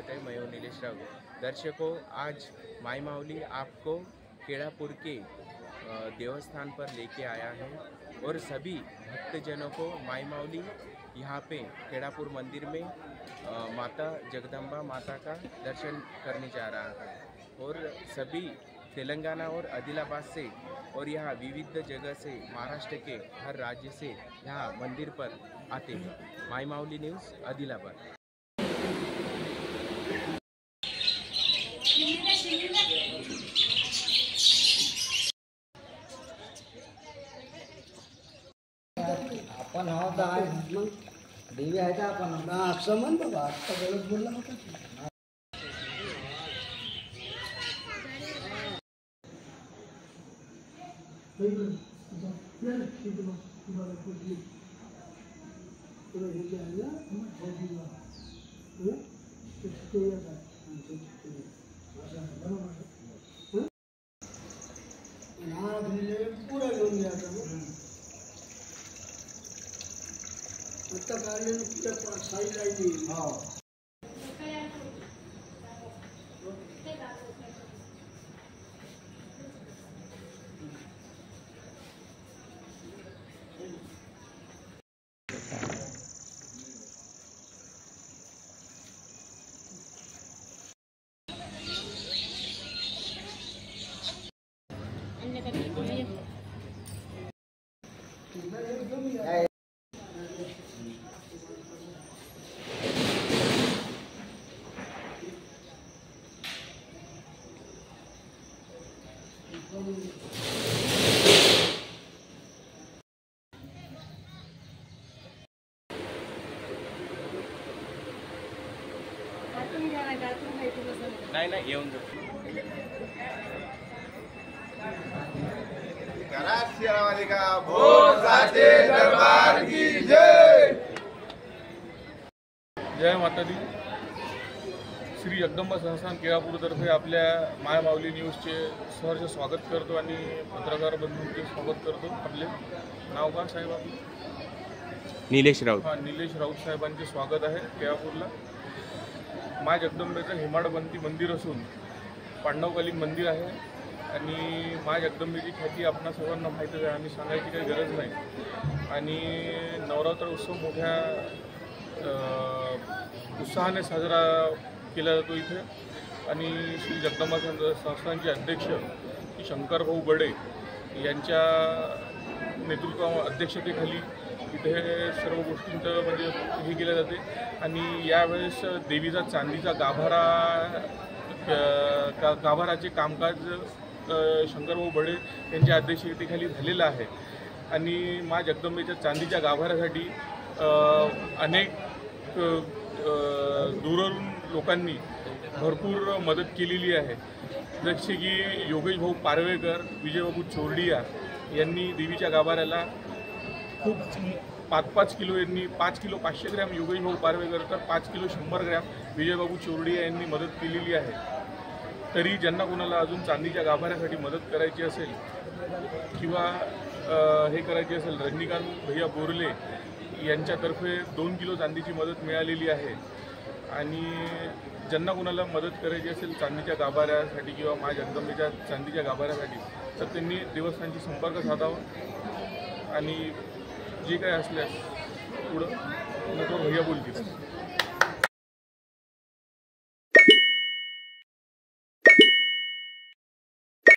स्वागत है। मैं हूँ नीलेश राव। दर्शकों, आज माई माउली आपको केड़ापुर के देवस्थान पर लेके आया है और सभी भक्तजनों को माई माउली यहाँ पे केड़ापुर मंदिर में माता जगदम्बा माता का दर्शन करने जा रहा है। और सभी तेलंगाना और आदिलाबाद से और यहाँ विविध जगह से, महाराष्ट्र के हर राज्य से यहाँ मंदिर पर आते हैं। माई माउली न्यूज़, आदिलाबाद। आपण होता मग देवी आहे का आपण असं म्हण बाबा आता गलत बोलला होता पूरा घेऊन घ्यायचा आता काढलेलं पुढे साईड लाईन हा नाही येऊन जातो। दरबार की जय। जय माता दी। श्री जगदंबा संस्थान केळापूरतर्फे आपल्या माय माऊली न्यूजचे सहर्ष स्वागत करतो आणि पत्रकार बंधूंचे स्वागत करतो। आपले नाव का साहेब? आपले नीलेश राऊत। हां, नीलेश राऊत साहेबांचे स्वागत आहे केळापूरला। माय जगदंबेचं हेमाडपंथी मंदिर असून पांडवकालीन मंदिर आहे आणि माय जगदंबेची ख्याती आपणा सर्वांना माहीतच आहे, आम्ही सांगायची काही गरज नाही। आणि नवरात्र उत्सव मोठ्या उत्साहाने साजरा केला जातो इथे। आणि श्री जगदंबा संस्थानचे अध्यक्ष शंकरभाऊ बडे यांच्या अध्यक्षतेखाली इथे सर्व गोष्टींचं म्हणजे हे केलं जाते। आणि यावेळेस देवीचा चांदीचा गाभाराचे कामकाज शंकरभाऊ बडे यांच्या अध्यक्षतेखाली झालेलं आहे। आणि मा जगदंबेच्या चांदीच्या गाभाऱ्यासाठी अनेक दूरवरून लोकांनी भरपूर मदत केलेली आहे। जसे की योगेश भाऊ पारवेकर, विजयबाबू चोरडिया यांनी देवीच्या गाभाऱ्याला खूप 5-5 किलो यांनी 5 किलो 500 ग्रॅम योगेश भाऊ पारवेकर तर 5 किलो 100 ग्रॅम विजयबाबू चोरडिया यांनी मदत केलेली आहे। तरी ज्यांना कोणाला अजून चांदीच्या गाभाऱ्यासाठी मदत करायची असेल किंवा हे करायची असेल, रजनीकांत भैया बोरले यांच्यातर्फे 2 किलो चांदीची मदत मिळालेली आहे। आणि ज्यांना कोणाला मदत करायची असेल चांदीच्या गाभाऱ्यासाठी किंवा माय जगदंबेच्या चांदीच्या गाभाऱ्यासाठी तर त्यांनी देवस्थानशी संपर्क साधावा। आणि जे काही असल्यास पुढं नको भैया बोलतील।